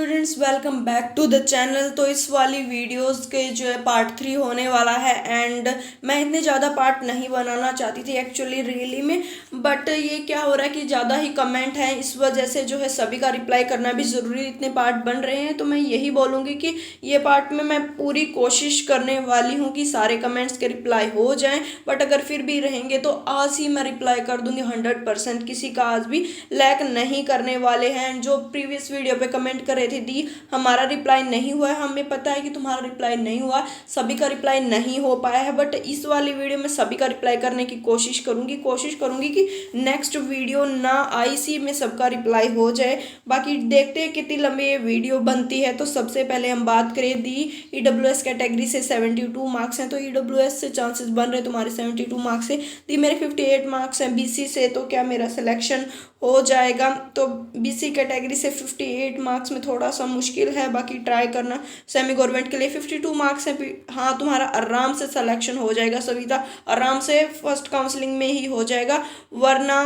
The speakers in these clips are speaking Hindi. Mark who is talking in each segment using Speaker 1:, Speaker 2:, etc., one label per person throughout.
Speaker 1: Students, welcome back to the channel. तो इस वाली वीडियोस के जो है पार्ट 3 होने वाला है। एंड मैं इतने ज़्यादा पार्ट नहीं बनाना चाहती थी एक्चुअली रियली में, बट ये क्या हो रहा है कि ज़्यादा ही कमेंट हैं, इस वजह से जो है सभी का रिप्लाई करना भी ज़रूरी, इतने पार्ट बन रहे हैं। तो मैं यही बोलूँगी कि ये पार्ट में मैं पूरी कोशिश करने वाली हूँ कि सारे कमेंट्स के रिप्लाई हो जाएँ, बट अगर फिर भी रहेंगे तो आज ही मैं रिप्लाई कर दूँगी 100%। किसी का आज भी लैक नहीं करने वाले हैं। जो प्रीवियस वीडियो पे कमेंट कर रहे थे दी हमारा रिप्लाई नहीं हुआ है, हमें पता है कि तुम्हारा रिप्लाई नहीं हुआ, सभी का रिप्लाई नहीं हो पाया है, बट इस वाली वीडियो में सभी का रिप्लाई करने की कोशिश करूंगी कि नेक्स्ट वीडियो ना आई सी में सबका रिप्लाई हो जाए। बाकी देखते हैं कितनी लंबी ये वीडियो बनती है। तो सबसे पहले हम बात करें दी EWS कैटेगरी से 72 मार्क्स हैं, तो EWS से चांसेस बन रहे तुम्हारे 72 मार्क्स से। दी मेरे 58 मार्क्स हैं BC से, तो क्या मेरा सिलेक्शन हो जाएगा? तो BC कैटेगरी से 58 मार्क्स में थोड़ा सा मुश्किल है, बाकी ट्राई करना। सेमी गवर्नमेंट के लिए 52 मार्क्स है, हाँ तुम्हारा आराम से सिलेक्शन हो जाएगा सविता, आराम से फर्स्ट काउंसलिंग में ही हो जाएगा, वरना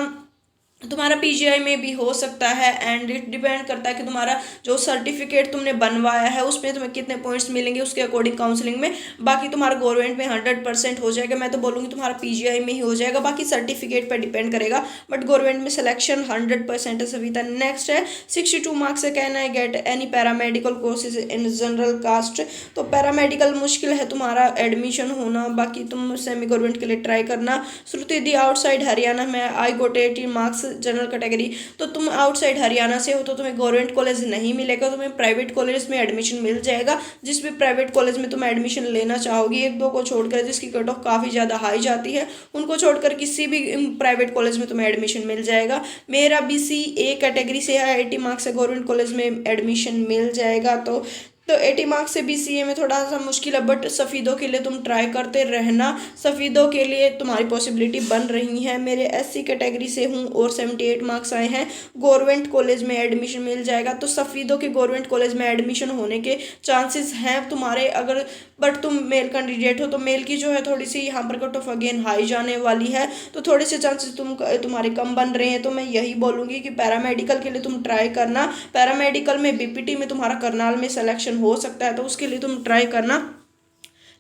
Speaker 1: तुम्हारा PGI में भी हो सकता है। एंड इट डिपेंड करता है कि तुम्हारा जो सर्टिफिकेट तुमने बनवाया है उसमें तुम्हें कितने पॉइंट्स मिलेंगे उसके अकॉर्डिंग काउंसलिंग में। बाकी तुम्हारा गवर्नमेंट में 100% हो जाएगा, मैं तो बोलूँगी तुम्हारा PGI में ही हो जाएगा, बाकी सर्टिफिकेट पर डिपेंड करेगा, बट गवर्नमेंट में सिलेक्शन 100% है सविता। नेक्स्ट है 62 मार्क्स से, can I get any paramedical courses in general caste? तो पैरामेडिकल मुश्किल है तुम्हारा एडमिशन होना, बाकी तुम सेमी गवर्नमेंट के लिए ट्राई करना। श्रुति दी आउटसाइड हरियाणा में आई गोट 18 मार्क्स जनरल कैटेगरी। तो तुम आउटसाइड हरियाणा से हो तो तुम्हें गवर्नमेंट कॉलेज नहीं मिलेगा, तुम्हें प्राइवेट कॉलेज में एडमिशन मिल जाएगा। जिस भी प्राइवेट कॉलेज में तुम एडमिशन लेना चाहोगी, एक दो को छोड़कर जिसकी कट ऑफ काफ़ी ज़्यादा हाई जाती है, उनको छोड़कर किसी भी प्राइवेट कॉलेज में तुम्हें एडमिशन मिल जाएगा। मेरा BCA कैटेगरी से है, 80 मार्क्स से गवर्नमेंट कॉलेज में एडमिशन मिल जाएगा। तो 80 मार्क्स से BCA में थोड़ा सा मुश्किल है, बट सफ़ीदों के लिए तुम ट्राई करते रहना, सफ़ीदों के लिए तुम्हारी पॉसिबिलिटी बन रही है। मेरे SC कैटेगरी से हूँ और 78 मार्क्स आए हैं, गवर्नमेंट कॉलेज में एडमिशन मिल जाएगा। तो सफ़ीदों के गवर्नमेंट कॉलेज में एडमिशन होने के चांसेस हैं तुम्हारे, अगर बट तुम मेल कैंडिडेट हो तो मेल की जो है थोड़ी सी यहाँ पर कट ऑफ अगेन हाई जाने वाली है, तो थोड़े से चांसेस तुम्हारे कम बन रहे हैं। तो मैं यही बोलूँगी कि पैरामेडिकल के लिए तुम ट्राई करना। पैरामेडिकल में BPT में तुम्हारा करनाल में सिलेक्शन हो सकता है, तो उसके लिए तुम ट्राई करना।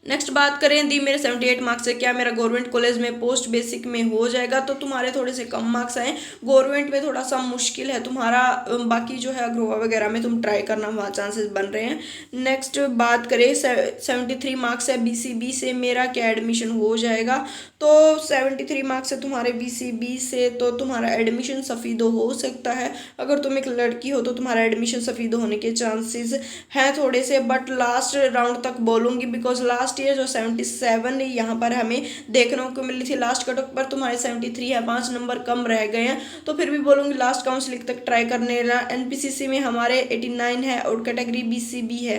Speaker 1: नेक्स्ट बात करें दी मेरे 78 मार्क्स से, क्या मेरा गवर्नमेंट कॉलेज में पोस्ट बेसिक में हो जाएगा? तो तुम्हारे थोड़े से कम मार्क्स आए, गवर्नमेंट में थोड़ा सा मुश्किल है तुम्हारा, बाकी जो है अग्रोवा वगैरह में तुम ट्राई करना, वहाँ चांसेस बन रहे हैं। नेक्स्ट बात करें 73 मार्क्स है BCB से, मेरा क्या एडमिशन हो जाएगा? तो 73 मार्क्स है तुम्हारे BCB से, तो तुम्हारा एडमिशन सफ़ीदो हो सकता है। अगर तुम एक लड़की हो तो तुम्हारा एडमिशन सफ़ीदो होने के चांसेस हैं थोड़े से, बट लास्ट राउंड तक बोलूँगी, बिकॉज लास्ट ईयर जो 77 यहाँ पर हमें देखने को मिली थी, लास्ट कट ऑफ पर तुम्हारे 73 है, 5 नंबर कम रह गए हैं। तो फिर भी बोलूँगी लास्ट काउंसलिंग तक ट्राई करने। NPCC में हमारे 89 है और कैटेगरी BCB है।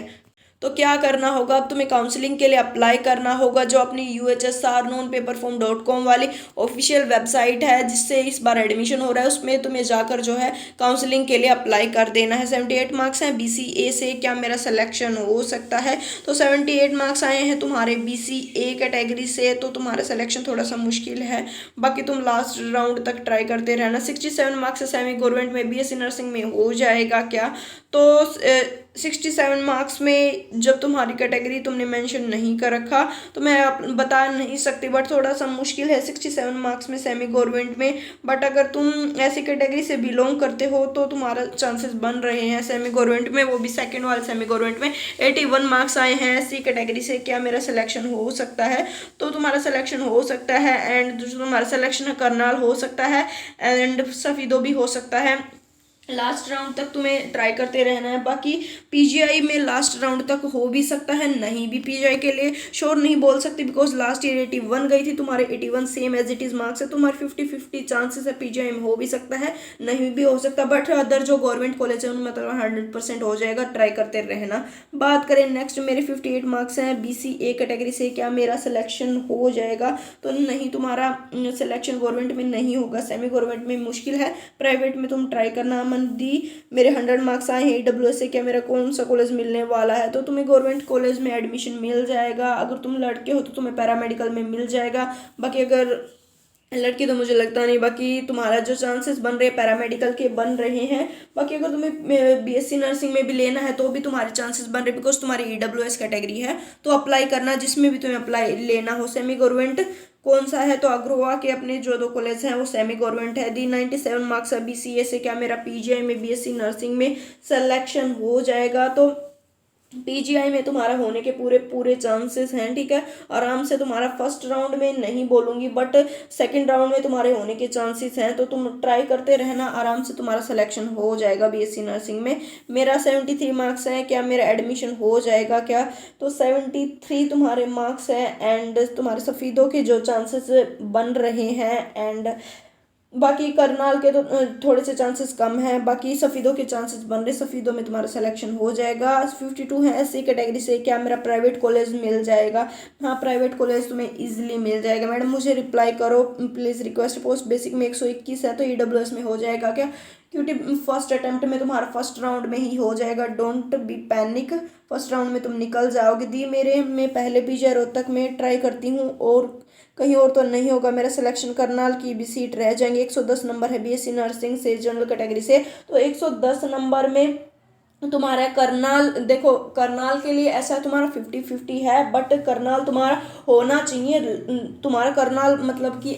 Speaker 1: तो क्या करना होगा, अब तुम्हें काउंसलिंग के लिए अप्लाई करना होगा। जो अपनी UHSR-knownpaperform.com वाली ऑफिशियल वेबसाइट है जिससे इस बार एडमिशन हो रहा है, उसमें तुम्हें जाकर जो है काउंसलिंग के लिए अप्लाई कर देना है। 78 मार्क्स हैं BCA से, क्या मेरा सिलेक्शन हो सकता है? तो 78 मार्क्स आए हैं तुम्हारे BCA कैटेगरी से, तो तुम्हारा सिलेक्शन थोड़ा सा मुश्किल है, बाकी तुम लास्ट राउंड तक ट्राई करते रहना। 67 मार्क्स से सेमी गवर्नमेंट में BSc नर्सिंग में हो जाएगा क्या? तो 67 मार्क्स में जब तुम्हारी कैटेगरी तुमने मेंशन नहीं कर रखा तो मैं बता नहीं सकती, बट थोड़ा सा मुश्किल है 67 मार्क्स में सेमी गवर्नमेंट में। बट अगर तुम ऐसी कैटेगरी से बिलोंग करते हो तो तुम्हारा चांसेस बन रहे हैं सेमी गवर्नमेंट में, वो भी सेकंड वाले सेमी गवर्नमेंट में। 81 मार्क्स आए हैं ऐसी कैटेगरी से, क्या मेरा सिलेक्शन हो सकता है? तो तुम्हारा सिलेक्शन हो सकता है। एंड जो तुम्हारा सिलेक्शन है करनाल हो सकता है एंड सफ़ीदो भी हो सकता है। लास्ट राउंड तक तुम्हें ट्राई करते रहना है। बाकी PGI में लास्ट राउंड तक हो भी सकता है, नहीं भी। PGI के लिए श्योर नहीं बोल सकती, बिकॉज लास्ट ईयर 81 गई थी, तुम्हारे 81 same as it is marks है, तुम्हारे 50-50 चांसेस है। PGI में हो भी सकता है, नहीं भी हो सकता, बट अदर जो गवर्नमेंट कॉलेज है उनमें मतलब 100% हो जाएगा, ट्राई करते रहना। बात करें नेक्स्ट, मेरे 58 मार्क्स हैं BCA कैटेगरी से, क्या मेरा सिलेक्शन हो जाएगा? तो नहीं, तुम्हारा सिलेक्शन गवर्नमेंट में नहीं होगा, सेमी गवर्नमेंट में मुश्किल है, प्राइवेट में तुम ट्राई करना। दी मेरे 100 मार्क्स आए हैं EWS से, क्या मेरा कौन सा कॉलेज मिलने वाला है? तो तुम्हें गवर्नमेंट कॉलेज में एडमिशन मिल जाएगा। अगर तुम लड़के हो तो तुम्हें पैरामेडिकल में मिल जाएगा, बाकी अगर लड़की तो मुझे लगता नहीं, बाकी तुम्हारा जो चांसेस बन रहे हैं पैरामेडिकल के बन रहे हैं। बाकी अगर तुम्हें बीएससी नर्सिंग में भी लेना है तो भी तुम्हारे चांसेस बन रहे हैं, बिकॉज तुम्हारी ईडब्ल्यूएस कैटेगरी है। तो अप्लाई करना, जिसमें भी तुम्हें अप्लाई लेना हो। सेमी गवर्नमेंट कौन सा है, तो अग्रवा के अपने जो 2 कॉलेज हैं वो सेमी गवर्नमेंट है। दी 97 मार्क्स है बीसीए से, क्या मेरा पीजीआई में बीएससी नर्सिंग में सिलेक्शन हो जाएगा। तो पीजीआई में तुम्हारा होने के पूरे पूरे चांसेस हैं, ठीक है। आराम से तुम्हारा फर्स्ट राउंड में नहीं बोलूँगी, बट सेकंड राउंड में तुम्हारे होने के चांसेस हैं। तो तुम ट्राई करते रहना, आराम से तुम्हारा सिलेक्शन हो जाएगा बीएससी नर्सिंग में। मेरा 73 मार्क्स है, क्या मेरा एडमिशन हो जाएगा क्या, तो 73 तुम्हारे मार्क्स हैं। एंड तुम्हारे सफ़ीदों के जो चांसेस बन रहे हैं, एंड बाकी करनाल के तो थोड़े से चांसेस कम हैं, बाकी सफ़ीदों के चांसेस बन रहे। सफ़ीदों में तुम्हारा सिलेक्शन हो जाएगा। 52 है एससी कैटेगरी से, क्या मेरा प्राइवेट कॉलेज मिल जाएगा। हाँ, प्राइवेट कॉलेज तुम्हें इजीली मिल जाएगा। मैडम मुझे रिप्लाई करो प्लीज़। रिक्वेस्ट पोस्ट बेसिक में 121 है, तो ईडब्ल्यूएस में हो जाएगा क्या, क्योंकि फर्स्ट अटेम्प्ट में तुम्हारा फर्स्ट राउंड में ही हो जाएगा। Don't be panic, first round में तुम निकल जाओगे। दी मेरे मैं पहले पीजीआई रोहतक में ट्राई करती हूँ और कहीं और तो नहीं होगा। मेरा सिलेक्शन करनाल की भी सीट रह जाएंगे। 110 नंबर है बीएससी नर्सिंग से जनरल कैटेगरी से, तो 110 नंबर में तुम्हारा करनाल, देखो करनाल के लिए ऐसा तुम्हारा 50-50 है, बट करनाल तुम्हारा होना चाहिए। तुम्हारा करनाल मतलब कि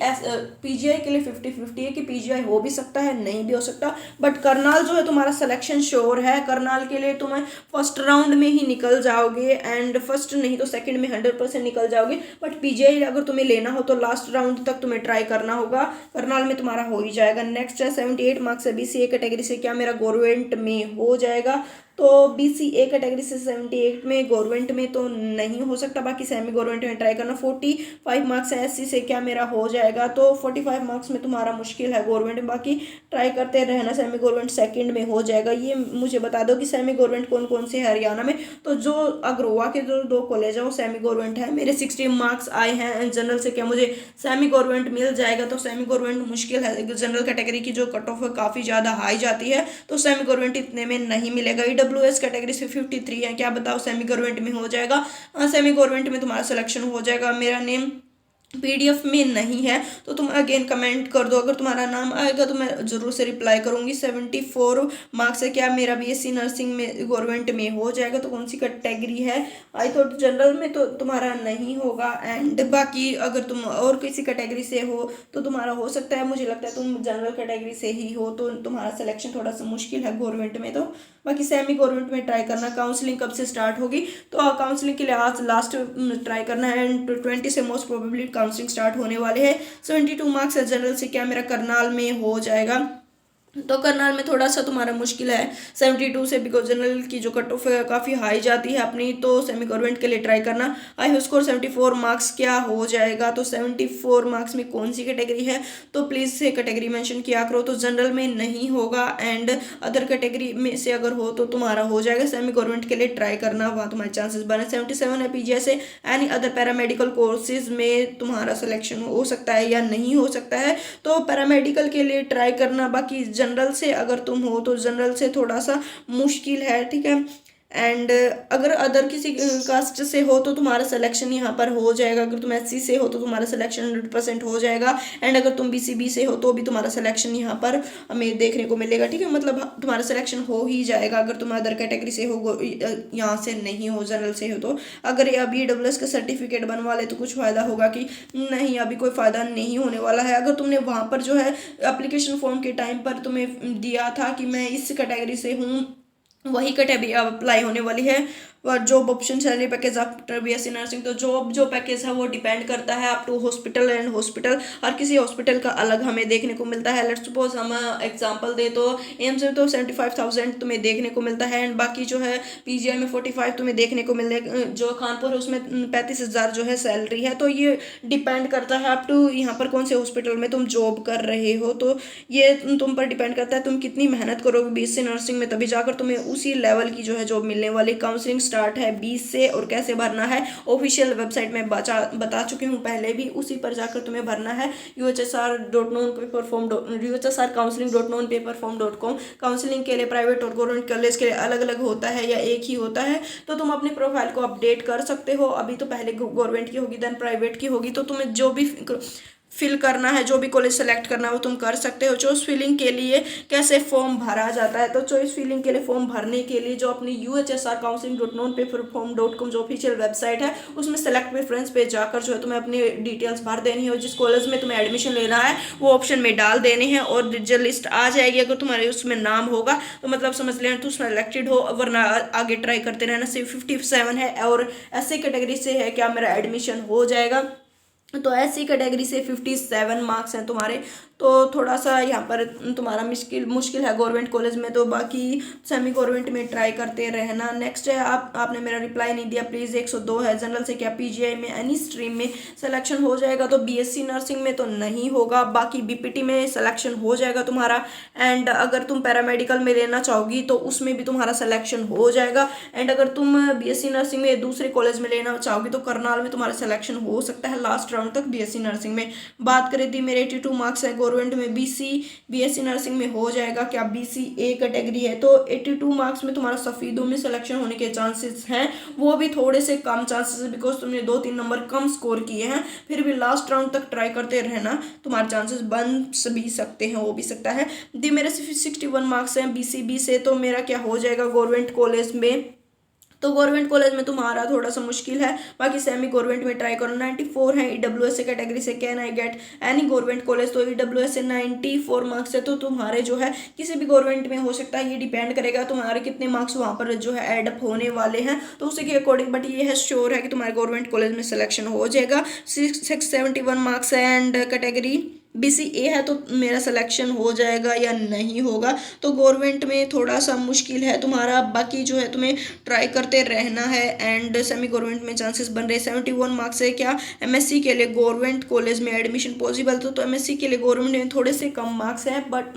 Speaker 1: पीजीआई के लिए 50-50 है कि पीजीआई हो भी सकता है नहीं भी हो सकता, बट करनाल जो है तुम्हारा सिलेक्शन श्योर है। करनाल के लिए तुम्हें फर्स्ट राउंड में ही निकल जाओगे, एंड फर्स्ट नहीं तो सेकंड में 100% निकल जाओगे। बट पीजीआई अगर तुम्हें लेना हो तो लास्ट राउंड तक तुम्हें ट्राई करना होगा। करनाल में तुम्हारा हो ही जाएगा। नेक्स्ट है 78 मार्क्स है बीसीए कैटेगरी से, क्या मेरा गवर्नमेंट में हो जाएगा। तो बीसीए कैटेगरी से 78 में गवर्नमेंट में तो नहीं हो सकता, बाकी सेमी गवर्नमेंट में ट्राई करना। 45 मार्क्स है एससी से, क्या मेरा हो जाएगा। तो 45 मार्क्स में तुम्हारा मुश्किल है गवर्नमेंट में, बाकी ट्राई करते रहना। सेमी गवर्नमेंट सेकंड में हो जाएगा। ये मुझे बता दो कि सेमी गवर्नमेंट कौन कौन से है हरियाणा में। तो जो अग्रोवा के जो 2 कॉलेज है वो सेमी गवर्नमेंट है। मेरे 60 मार्क्स आए हैं जनरल से, क्या मुझे सेमी गवर्नमेंट मिल जाएगा। तो सेमी गवर्नमेंट मुश्किल है, जनरल कैटेगरी की जो कट ऑफ है काफ़ी ज़्यादा हाई जाती है, तो सेमी गवर्नमेंट इतने में नहीं मिलेगा। ईडब्ल्यूएस कैटेगरी से 53 है, क्या बताओ सेमी गवर्नमेंट में हो जाएगा। सेमी गवर्नमेंट में तुम्हारा सिलेक्शन हो जाएगा। मेरा नेम पीडीएफ में नहीं है तो तुम अगेन कमेंट कर दो, अगर तुम्हारा नाम आएगा तो मैं ज़रूर से रिप्लाई करूँगी। 74 मार्क्स है, क्या मेरा बीएससी नर्सिंग में गवर्नमेंट में हो जाएगा। तो कौन सी कैटेगरी है, आई थॉट जनरल में तो तुम्हारा नहीं होगा। एंड बाकी अगर तुम और किसी कैटेगरी से हो तो तुम्हारा हो सकता है। मुझे लगता है तुम जनरल कैटेगरी से ही हो तो तुम्हारा सिलेक्शन थोड़ा सा मुश्किल है गवर्नमेंट में। तो बाकी सेमी गवर्नमेंट में ट्राई करना। काउंसलिंग कब से स्टार्ट होगी, तो काउंसलिंग के लिए आज लास्ट ट्राई करना है। एंड 20 से मोस्ट प्रोबेबली काउंसलिंग स्टार्ट होने वाले हैं। 72 मार्क्स है जनरल से, क्या मेरा करनाल में हो जाएगा। तो करनाल में थोड़ा सा तुम्हारा मुश्किल है 72 से, बिकॉज जनरल की जो कट ऑफ है काफ़ी हाई जाती है अपनी। तो सेमी गवर्नमेंट के लिए ट्राई करना। आई हो स्कोर 74 मार्क्स, क्या हो जाएगा। तो 74 मार्क्स में कौन सी कैटेगरी है, तो प्लीज़ से कैटेगरी मेंशन किया करो। तो जनरल में नहीं होगा, एंड अदर कैटेगरी में से अगर हो तो तुम्हारा हो जाएगा। सेमी गवर्नमेंट के लिए ट्राई करना, वहाँ तुम्हारे चांसेस बने। 77 है पीजीआई से। एनी अदर पैरामेडिकल कोर्सेज में तुम्हारा सिलेक्शन हो सकता है या नहीं हो सकता है, तो पैरामेडिकल के लिए ट्राई करना। बाकी जनरल से अगर तुम हो तो जनरल से थोड़ा सा मुश्किल है, ठीक है। एंड अगर अदर किसी कास्ट से हो तो तुम्हारा सिलेक्शन यहाँ पर हो जाएगा। अगर तुम एससी से हो तो तुम्हारा सिलेक्शन 100% हो जाएगा। एंड अगर तुम बीसीबी से हो तो भी तुम्हारा सिलेक्शन यहाँ पर हमें देखने को मिलेगा, ठीक है। मतलब तुम्हारा सिलेक्शन हो ही जाएगा अगर तुम अदर कैटेगरी से हो, यहाँ से नहीं हो, जनरल से हो। तो अगर अभी ईडब्ल्यूएस का सर्टिफिकेट बनवा ले तो कुछ फ़ायदा होगा कि नहीं, अभी कोई फ़ायदा नहीं होने वाला है। अगर तुमने वहाँ पर जो है एप्लीकेशन फॉर्म के टाइम पर तुम्हें दिया था कि मैं इस कैटेगरी से हूँ, वही कैटेगरी अब अप्लाई होने वाली है। और job option salary package after BSc nursing, तो जॉब जो पैकेज है वो डिपेंड करता है up to hospital and hospital. हर किसी हॉस्पिटल का अलग हमें देखने को मिलता है। लेट्स सपोज हम एग्जांपल दे तो एम्स में तो 75,000 तुम्हें देखने को मिलता है। एंड बाकी जो है पीजीआई में 45 तुम्हें देखने को मिले। जो कानपुर है उसमें 35,000 जो है सैलरी है। तो ये डिपेंड करता है अप टू यहाँ पर कौन से हॉस्पिटल में तुम जॉब कर रहे हो। तो ये तुम पर डिपेंड करता है तुम कितनी मेहनत करोगे बीएससी नर्सिंग में, तभी जाकर तुम्हें उसी लेवल की जो है जॉब मिलने वाली। काउंसलिंग स्टार्ट है 20 से, और कैसे भरना है ऑफिशियल वेबसाइट में बता चुकी हूँ पहले भी, उसी पर जाकर तुम्हें भरना है। uhsrcounseling.nonpaperform.com। काउंसलिंग के लिए प्राइवेट और गवर्नमेंट कॉलेज के लिए अलग अलग होता है या एक ही होता है, तो तुम अपनी प्रोफाइल को अपडेट कर सकते हो। अभी तो पहले गवर्नमेंट की होगी देन प्राइवेट की होगी, तो तुम्हें जो भी फिल करना है, जो भी कॉलेज सेलेक्ट करना है वो तुम कर सकते हो। चॉइस फिलिंग के लिए कैसे फॉर्म भरा जाता है, तो चॉइस फिलिंग के लिए फॉर्म भरने के लिए जो अपनी UHSRcounseling.nonpaperform.com जो ऑफिशियल वेबसाइट है उसमें सेलेक्ट प्रेफरेंस पे जाकर जो है तुम्हें अपनी डिटेल्स भर देनी है और जिस कॉलेज में तुम्हें एडमिशन लेना है वो ऑप्शन में डाल देने हैं और जो लिस्ट आ जाएगी, अगर तुम्हारे उसमें नाम होगा तो मतलब समझ लेना तुम सिलेक्टेड हो, वरना आगे ट्राई करते रहना। सिर्फ 57 है और ऐसे कैटेगरी से है क्या मेरा एडमिशन हो जाएगा, तो ऐसी कैटेगरी से 57 मार्क्स हैं तुम्हारे, तो थोड़ा सा यहाँ पर तुम्हारा मुश्किल है गवर्नमेंट कॉलेज में, तो बाकी सेमी गवर्नमेंट में ट्राई करते रहना। नेक्स्ट है आपने मेरा रिप्लाई नहीं दिया प्लीज़। 102 है जनरल से क्या PGI में एनी स्ट्रीम में सिलेक्शन हो जाएगा, तो BSc नर्सिंग में तो नहीं होगा, बाकी BPT में सिलेक्शन हो जाएगा तुम्हारा। एंड अगर तुम पैरामेडिकल में लेना चाहोगी तो उसमें भी तुम्हारा सिलेक्शन हो जाएगा। एंड अगर तुम BSc नर्सिंग में दूसरे कॉलेज में लेना चाहोगी तो करनाल में तुम्हारा सिलेक्शन हो सकता है लास्ट राउंड तक BSc नर्सिंग में। बात करें थी मेरे 82 मार्क्स है गवर्नमेंट में, BSc नर्सिंग में हो जाएगा क्या, BC A कैटेगरी है, तो 82 मार्क्स में तुम्हारा सफ़ीदों में सिलेक्शन होने के चांसेस हैं, वो भी थोड़े से कम चांसेस है बिकॉज तुमने 2-3 नंबर कम स्कोर किए हैं। फिर भी लास्ट राउंड तक ट्राई करते रहना, तुम्हारे चांसेस बन भी सकते हैं, हो भी सकता है। दी मेरे सिर्फ 61 मार्क्स हैं BCB से, तो मेरा क्या हो जाएगा गवर्नमेंट कॉलेज में, तो गवर्नमेंट कॉलेज में तुम्हारा थोड़ा सा मुश्किल है, बाकी सेमी गवर्नमेंट में ट्राई करो। 94 है EWS से कैटेगरी से, can I get any government college, तो EWS से 94 मार्क्स है, तो तुम्हारे जो है किसी भी गवर्नमेंट में हो सकता है, ये डिपेंड करेगा तुम्हारे कितने मार्क्स वहाँ पर जो है एडअप होने वाले हैं, तो उसी के अकॉर्डिंग, बट ये है श्योर है कि तुम्हारे गवर्नमेंट कॉलेज में सिलेक्शन हो जाएगा। 671 मार्क्स है एंड कैटेगरी BCA है, तो मेरा सिलेक्शन हो जाएगा या नहीं होगा, तो गवर्नमेंट में थोड़ा सा मुश्किल है तुम्हारा, बाकी जो है तुम्हें ट्राई करते रहना है। एंड सेमी गवर्नमेंट में चांसेस बन रहे। 71 मार्क्स है क्या MSc के लिए गवर्नमेंट कॉलेज में एडमिशन पॉसिबल, तो MSc के लिए गवर्नमेंट में थोड़े से कम मार्क्स हैं, बट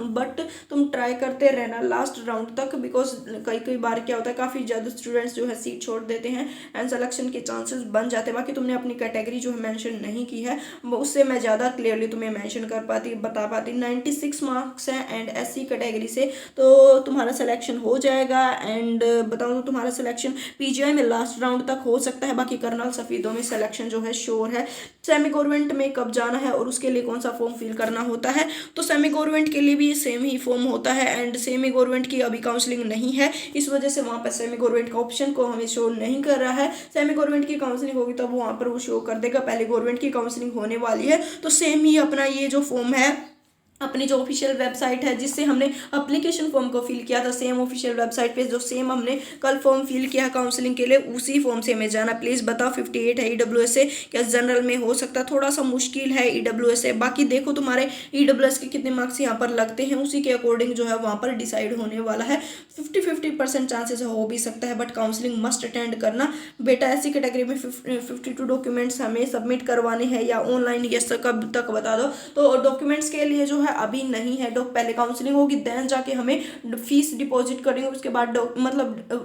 Speaker 1: तुम ट्राई करते रहना लास्ट राउंड तक, बिकॉज कई बार क्या होता है काफ़ी ज़्यादा स्टूडेंट्स जो है सीट छोड़ देते हैं एंड सिलेक्शन के चांसेस बन जाते हैं। बाकी तुमने अपनी कैटेगरी जो है मैंशन नहीं की है, उससे मैं ज़्यादा क्लियरली तुम्हें मैंशन बता पाती। 96 मार्क्स हैं एंड SC कैटेगरी से, तो तुम्हारा सिलेक्शन हो जाएगा। एंड बताऊं तो तुम्हारा सिलेक्शन PGI में लास्ट राउंड तक हो सकता है, बाकी करनाल सफ़ीदों में सिलेक्शन जो है श्योर है। सेमी गवर्नमेंट में कब जाना है और उसके लिए कौन सा फॉर्म फिल करना होता है, तो सेमी गवर्नमेंट के लिए भी सेम ही फॉर्म होता है एंड सेमी गवर्नमेंट की अभी काउंसलिंग नहीं है, इस वजह से वहाँ पर सेमी गवर्नमेंट का ऑप्शन को हमें शो नहीं कर रहा है। सेमी गवर्नमेंट की काउंसलिंग होगी तब वहाँ पर वो शो कर देगा, पहले गवर्नमेंट की काउंसलिंग होने वाली है, तो सेम ही अपना ये जो फॉर्म है अपनी जो ऑफिशियल वेबसाइट है जिससे हमने एप्लीकेशन फॉर्म को फिल किया था, सेम ऑफिशियल वेबसाइट पे जो सेम हमने कल फॉर्म फिल किया काउंसलिंग के लिए, उसी फॉर्म से हमें जाना। प्लीज़ बताओ 58 है EWS से, क्या जनरल में हो सकता है, थोड़ा सा मुश्किल है EWS से। बाकी देखो तुम्हारे EWS के कितने मार्क्स यहाँ पर लगते हैं, उसी के अकॉर्डिंग जो है वहाँ पर डिसाइड होने वाला है। 50% चांसेस हो भी सकता है, बट काउंसलिंग मस्ट अटेंड करना बेटा। ऐसी कैटेगरी में 52 डॉक्यूमेंट्स हमें सबमिट करवाने हैं या ऑनलाइन, ये कब तक बता दो। तो डॉक्यूमेंट्स के लिए जो अभी नहीं है, पहले काउंसलिंग होगी देन जाके हमें फीस डिपॉजिट करेंगे, उसके बाद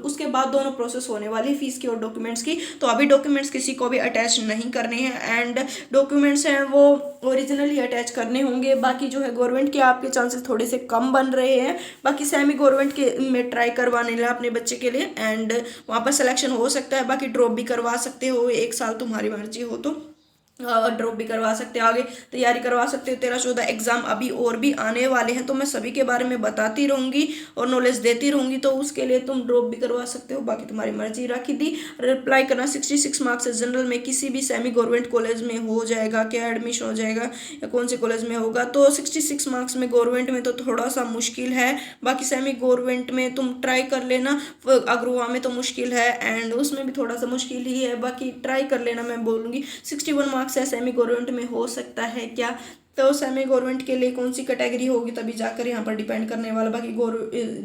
Speaker 1: उसके बाद दोनों प्रोसेस होने वाली फीस की और डॉक्यूमेंट्स की। तो अभी डॉक्यूमेंट्स किसी को भी अटैच नहीं करने हैं एंड डॉक्यूमेंट्स हैं वो ओरिजिनली अटैच करने होंगे। बाकी जो है गवर्नमेंट के आपके चांसेस थोड़े से कम बन रहे हैं, बाकी सेमी गवर्नमेंट के में ट्राई करवाने ला अपने बच्चे के लिए एंड वहाँ पर सिलेक्शन हो सकता है। बाकी ड्रॉप भी करवा सकते हो, 1 साल तुम्हारी मर्जी हो तो ड्रॉप भी करवा सकते हो, आगे तैयारी करवा सकते हो। 13-14 एग्जाम अभी और भी आने वाले हैं, तो मैं सभी के बारे में बताती रहूँगी और नॉलेज देती रहूँगी, तो उसके लिए तुम ड्रॉप भी करवा सकते हो, बाकी तुम्हारी मर्जी। रखी थी रिप्लाई करना। 66 मार्क्स है जनरल में, किसी भी सेमी गवर्नमेंट कॉलेज में हो जाएगा क्या, एडमिशन हो जाएगा या कौन से कॉलेज में होगा, तो 66 मार्क्स में गवर्नमेंट में तो थोड़ा सा मुश्किल है, बाकी सेमी गवर्नमेंट में तुम ट्राई कर लेना। अग्रवा में तो मुश्किल है एंड उसमें भी थोड़ा सा मुश्किल ही है, बाकी ट्राई कर लेना मैं बोलूँगी। 61 मार्क्स है सेमी गवर्नमेंट में हो सकता है क्या, तो सेमी गवर्नमेंट के लिए कौन सी कैटेगरी होगी तभी जाकर यहाँ पर डिपेंड करने वाला। बाकी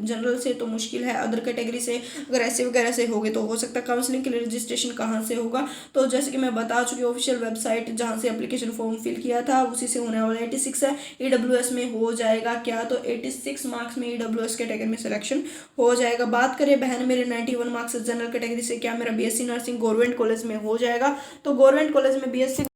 Speaker 1: जनरल से तो मुश्किल है, अदर कैटेगरी से अगर ऐसे वगैरह से होगे तो हो सकता है। काउंसलिंग के लिए रजिस्ट्रेशन कहाँ से होगा, तो जैसे कि मैं बता चुकी ऑफिशियल वेबसाइट जहाँ से एप्लीकेशन फॉर्म फिल किया था उसी से होने वाला। 86 है EWS में हो जाएगा क्या, तो 86 मार्क्स में EWS कैटेगरी में सिलेक्शन हो जाएगा। बात करें बहन मेरे 91 मार्क्स जनरल कैटेगरी से, क्या मेरा BSc नर्सिंग गवर्नमेंट कॉलेज में हो जाएगा, तो गवर्नमेंट कॉलेज में BSc